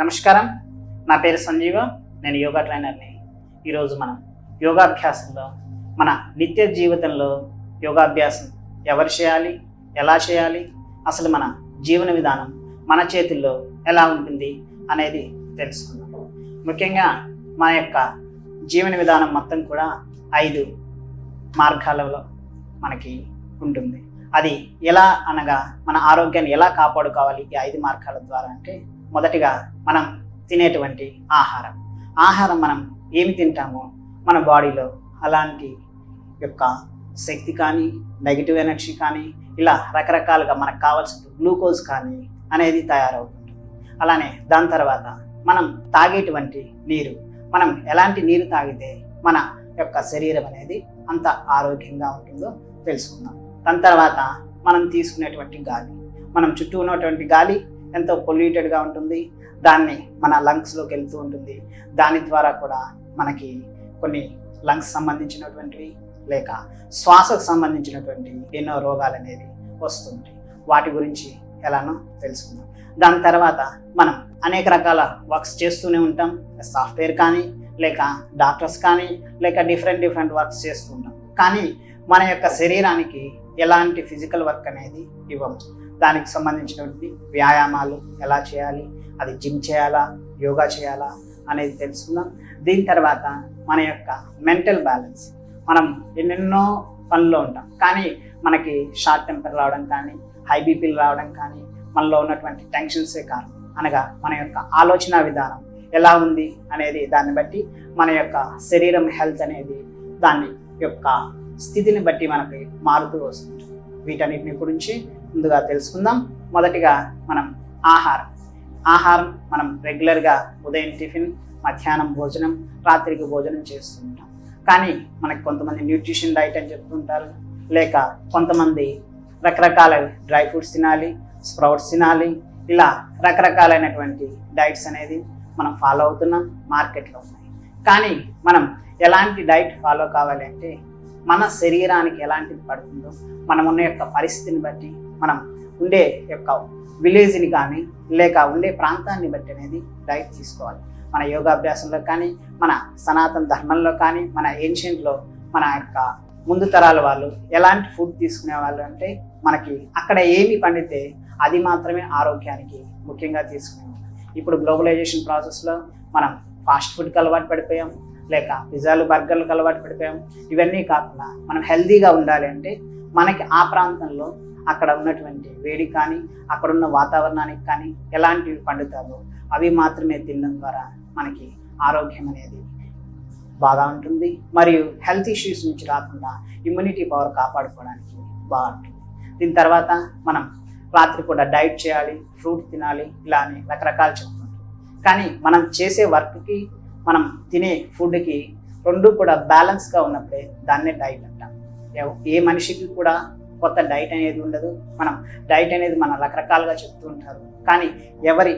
నమస్కారం, నా పేరు సంజీవ. నేను యోగా ట్రైనర్ని. ఈరోజు మనం యోగాభ్యాసంలో మన నిత్య జీవితంలో యోగాభ్యాసం ఎవరు చేయాలి, ఎలా చేయాలి, అసలు మన జీవన విధానం మన చేతుల్లో ఎలా ఉంటుంది అనేది తెలుసుకుందాం. ముఖ్యంగా మన యొక్క జీవన విధానం మొత్తం కూడా 5 మార్గాలలో మనకి ఉంటుంది. అది ఎలా అనగా మన ఆరోగ్యాన్ని ఎలా కాపాడుకోవాలి ఈ 5 మార్గాల ద్వారా అంటే, మొదటిగా మనం తినేటువంటి ఆహారం మనం ఏమి తింటామో మన బాడీలో అలాంటి యొక్క శక్తి కానీ, నెగిటివ్ ఎనర్జీ కానీ, ఇలా రకరకాలుగా మనకు కావాల్సిన గ్లూకోజ్ కానీ అనేది తయారవుతుంది. అలానే దాని తర్వాత మనం తాగేటువంటి నీరు, మనం ఎలాంటి నీరు తాగితే మన యొక్క శరీరం అనేది అంత ఆరోగ్యంగా ఉంటుందో తెలుసుకుందాం. దాని తర్వాత మనం తీసుకునేటువంటి గాలి, మనం చుట్టూ ఉన్నటువంటి గాలి ఎంతో పొల్యూటెడ్గా ఉంటుంది. దాన్ని మన లంగ్స్లోకి వెళ్తూ ఉంటుంది. దాని ద్వారా కూడా మనకి కొన్ని లంగ్స్ సంబంధించినటువంటివి లేక శ్వాసకు సంబంధించినటువంటి ఎన్నో రోగాలు అనేవి వస్తుంటాయి. వాటి గురించి ఎలానో తెలుసుకుందాం. దాని తర్వాత మనం అనేక రకాల వర్క్స్ చేస్తూనే ఉంటాం. సాఫ్ట్వేర్ కానీ, లేక డాక్టర్స్ కానీ, లేక డిఫరెంట్ వర్క్స్ చేస్తూ ఉంటాం. కానీ మన యొక్క శరీరానికి ఎలాంటి ఫిజికల్ వర్క్ అనేది ఇవ్వము. దానికి సంబంధించినటువంటి వ్యాయామాలు ఎలా చేయాలి, అది జిమ్ చేయాలా, యోగా చేయాలా అనేది తెలుసుకుందాం. దీని తర్వాత మన యొక్క మెంటల్ బ్యాలెన్స్, మనం ఎన్నెన్నో పనుల్లో ఉంటాం కానీ మనకి షార్ట్ టెంపర్ రావడం కానీ, హై బీపీలు రావడం కానీ మనలో ఉన్నటువంటి టెన్షన్సే కారణం. అనగా మన యొక్క ఆలోచన విధానం ఎలా ఉంది అనేది దాన్ని బట్టి మన యొక్క శరీరం హెల్త్ అనేది దాని యొక్క స్థితిని బట్టి మనకి మారుతూ వస్తుంది. వీటన్నిటిని గురించి ముందుగా తెలుసుకుందాం. మొదటిగా మనం ఆహారం మనం రెగ్యులర్గా ఉదయం టిఫిన్, మధ్యాహ్నం భోజనం, రాత్రికి భోజనం చేస్తుంటాం. కానీ మనకి కొంతమంది న్యూట్రిషన్ డైట్ అని చెప్తుంటారు, లేక కొంతమంది రకరకాల డ్రై ఫ్రూట్స్ తినాలి, స్ప్రౌట్స్ తినాలి, ఇలా రకరకాలైనటువంటి డైట్స్ అనేది మనం ఫాలో అవుతున్నాం, మార్కెట్లో ఉన్నాయి. కానీ మనం ఎలాంటి డైట్ ఫాలో కావాలి అంటే, మన శరీరానికి ఎలాంటిది పడుతుందో, మనం ఉన్న యొక్క పరిస్థితిని బట్టి, మనం ఉండే యొక్క విలేజ్ని కానీ లేక ఉండే ప్రాంతాన్ని బట్టి అనేది డైట్ తీసుకోవాలి. మన యోగాభ్యాసంలో కానీ, మన సనాతన ధర్మంలో కానీ, మన ఏన్షియంట్లో మన యొక్క ముందు తరాల వాళ్ళు ఎలాంటి ఫుడ్ తీసుకునే వాళ్ళు అంటే, మనకి అక్కడ ఏమి పండితే అది మాత్రమే ఆరోగ్యానికి ముఖ్యంగా తీసుకునేవాళ్ళు. ఇప్పుడు గ్లోబలైజేషన్ ప్రాసెస్లో మనం ఫాస్ట్ ఫుడ్కి అలవాటు పడిపోయాం, లేక పిజ్జాలు, బర్గర్లకు అలవాటు పడిపోయాం. ఇవన్నీ కాకుండా మనం హెల్తీగా ఉండాలి అంటే మనకి ఆ ప్రాంతంలో అక్కడ ఉన్నటువంటి వేడి కానీ, అక్కడ ఉన్న వాతావరణానికి కానీ ఎలాంటివి పండుతారో అవి మాత్రమే తినడం ద్వారా మనకి ఆరోగ్యం అనేది బాగా ఉంటుంది. మరియు హెల్త్ ఇష్యూస్ నుంచి రాకుండా ఇమ్యూనిటీ పవర్ కాపాడుకోవడానికి బాగుంటుంది. దీని తర్వాత మనం రాత్రి కూడా డైట్ చేయాలి, ఫ్రూట్ తినాలి, ఇలా అని రకరకాలు చెప్తుంటాం. కానీ మనం చేసే వర్క్కి, మనం తినే ఫుడ్కి రెండు కూడా బ్యాలెన్స్గా ఉన్నప్పుడే దాన్నే డైట్ అంటాం. ఏ మనిషికి కూడా కొత్త డైట్ అనేది ఉండదు. మనం డైట్ అనేది మనం రకరకాలుగా చెప్తూ ఉంటారు. కానీ ఎవరి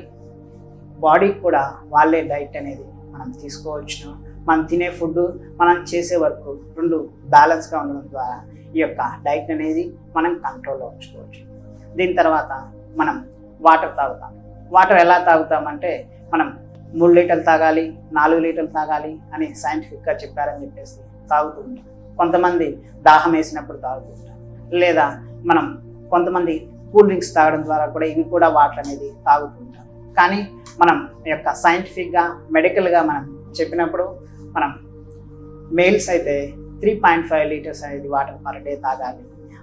బాడీకి కూడా వాళ్ళే డైట్ అనేది మనం తీసుకోవచ్చు. మనం తినే ఫుడ్, మనం చేసే వర్క్ రెండు బ్యాలెన్స్గా ఉండడం ద్వారా ఈ యొక్క డైట్ అనేది మనం కంట్రోల్లో ఉంచుకోవచ్చు. దీని తర్వాత మనం వాటర్ తాగుతాం. వాటర్ ఎలా తాగుతామంటే, మనం 3 లీటర్లు తాగాలి, 4 లీటర్లు తాగాలి అని సైంటిఫిక్గా చెప్పారని చెప్పేసి తాగుతూ ఉంటాం. కొంతమంది దాహం వేసినప్పుడు తాగుతూ ఉంటాం. లేదా మనం కొంతమంది కూల్ డ్రింక్స్ తాగడం ద్వారా కూడా ఇవి కూడా వాటర్ అనేది తాగుతూ ఉంటాం. కానీ మనం యొక్క సైంటిఫిక్గా, మెడికల్గా మనం చెప్పినప్పుడు, మనం మేల్స్ అయితే 3.5 లీటర్స్ అనేది వాటర్ పర్ డే తాగాలి.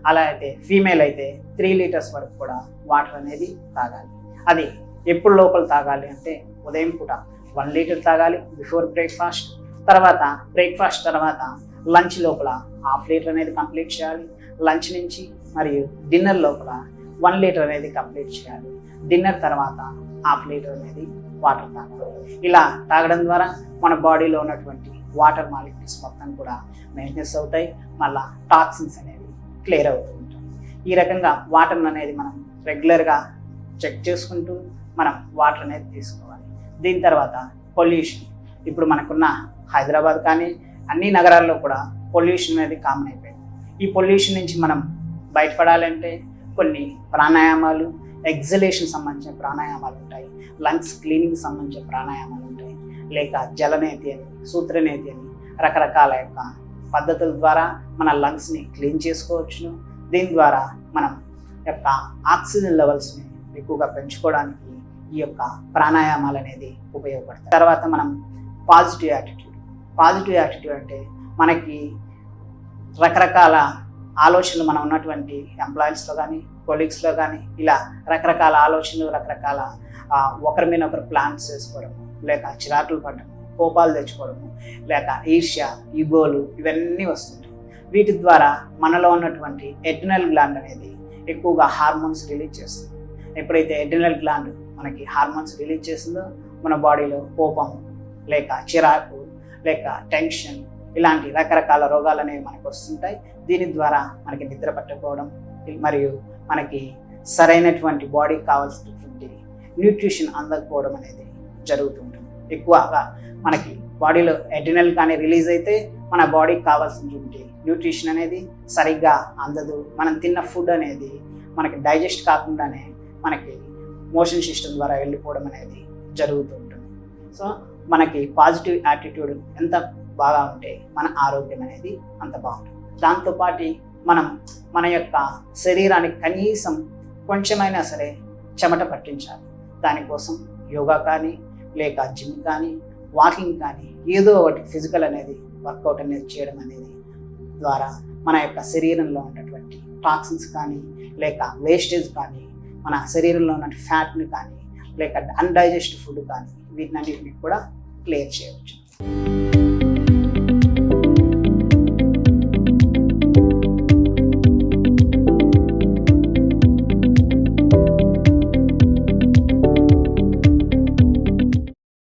అలా అయితే ఫీమేల్ అయితే 3 లీటర్స్ వరకు కూడా వాటర్ అనేది తాగాలి. అది ఎప్పుడు లోపల తాగాలి అంటే, ఉదయం పూట 1 లీటర్ తాగాలి బిఫోర్ బ్రేక్ఫాస్ట్. తర్వాత బ్రేక్ఫాస్ట్ తర్వాత లంచ్ లోపల 1/2 లీటర్ అనేది కంప్లీట్ చేయాలి. లంచ్ నుంచి మరియు డిన్నర్ లోపల 1 లీటర్ అనేది కంప్లీట్ చేయాలి. డిన్నర్ తర్వాత 1/2 లీటర్ అనేది వాటర్ తాగాలి. ఇలా తాగడం ద్వారా మన బాడీలో ఉన్నటువంటి వాటర్ మాలిక్యూల్స్ మొత్తం కూడా మెయింటెనెన్స్ అవుతాయి. మళ్ళీ టాక్సిన్స్ అనేవి క్లియర్ అవుతూ ఉంటాయి. ఈ రకంగా వాటర్ అనేది మనం రెగ్యులర్గా చెక్ చేసుకుంటూ మనం వాటర్ అనేది తీసుకోవాలి. దీని తర్వాత పొల్యూషన్. ఇప్పుడు మనకున్న హైదరాబాద్ కానీ అన్ని నగరాల్లో కూడా పొల్యూషన్ అనేది కామన్ అయిపోయింది. ఈ పొల్యూషన్ నుంచి మనం బయటపడాలంటే కొన్ని ప్రాణాయామాలు, ఎగ్జలేషన్ సంబంధించిన ప్రాణాయామాలు ఉంటాయి, లంగ్స్ క్లీనింగ్ సంబంధించిన ప్రాణాయామాలు ఉంటాయి, లేక జలనేతి అని, సూత్రనేతి అని రకరకాల యొక్క పద్ధతుల ద్వారా మన లంగ్స్ని క్లీన్ చేసుకోవచ్చును. దీని ద్వారా మనం యొక్క ఆక్సిజన్ లెవెల్స్ని ఎక్కువగా పెంచుకోవడానికి ఈ యొక్క ప్రాణాయామాలు అనేది ఉపయోగపడతాయి. తర్వాత మనం పాజిటివ్ యాటిట్యూడ్ అంటే మనకి రకరకాల ఆలోచనలు మనం ఉన్నటువంటి ఎంప్లాయీస్లో కానీ కొలీగ్స్లో కానీ ఇలా రకరకాల ఆలోచనలు, రకరకాల ఒకరి మీద ఒకరు ప్లాన్స్ చేసుకోవడము, లేక చిరాకులు పడడం, కోపాలు తెచ్చుకోవడము, లేక ఈర్ష్య, ఈగోలు ఇవన్నీ వస్తుంటాయి. వీటి ద్వారా మనలో ఉన్నటువంటి ఎడ్రినల్ గ్లాండ్ అనేది ఎక్కువగా హార్మోన్స్ రిలీజ్ చేస్తుంది. ఎప్పుడైతే ఎడ్రినల్ గ్లాండ్ మనకి హార్మోన్స్ రిలీజ్ చేస్తుందో మన బాడీలో కోపం, లేక చిరాకు, లేక టెన్షన్ ఇలాంటి రకరకాల రోగాలు అనేవి మనకు వస్తుంటాయి. దీని ద్వారా మనకి నిద్ర పట్టకపోవడం మరియు మనకి సరైనటువంటి బాడీకి కావాల్సినటువంటి న్యూట్రిషన్ అందకపోవడం అనేది జరుగుతుంటుంది. ఎక్కువగా మనకి బాడీలో ఎడ్రినల్ కానీ రిలీజ్ అయితే మన బాడీకి కావాల్సినటువంటి న్యూట్రిషన్ అనేది సరిగ్గా అందదు. మనం తిన్న ఫుడ్ అనేది మనకి డైజెస్ట్ కాకుండానే మనకి మోషన్ సిస్టమ్ ద్వారా వెళ్ళిపోవడం అనేది జరుగుతూ ఉంటుంది. సో మనకి పాజిటివ్ యాటిట్యూడ్ ఎంత బాగా ఉంటే మన ఆరోగ్యం అనేది అంత బాగుంటుంది. దాంతోపాటు మనం మన యొక్క శరీరానికి కనీసం కొంచెమైనా సరే చెమట పట్టించాలి. దానికోసం యోగా కానీ, లేక జిమ్ కానీ, వాకింగ్ కానీ ఏదో ఒకటి ఫిజికల్ అనేది వర్కౌట్ అనేది చేయడం అనేది ద్వారా మన యొక్క శరీరంలో ఉన్నటువంటి టాక్సిన్స్ కానీ, లేక వేస్టేజ్ కానీ, మన శరీరంలో ఉన్న ఫ్యాట్ని కానీ, లేక అన్డైజెస్ట్ ఫుడ్ కానీ వీటినన్నిటిని కూడా క్లియర్ చేయవచ్చు.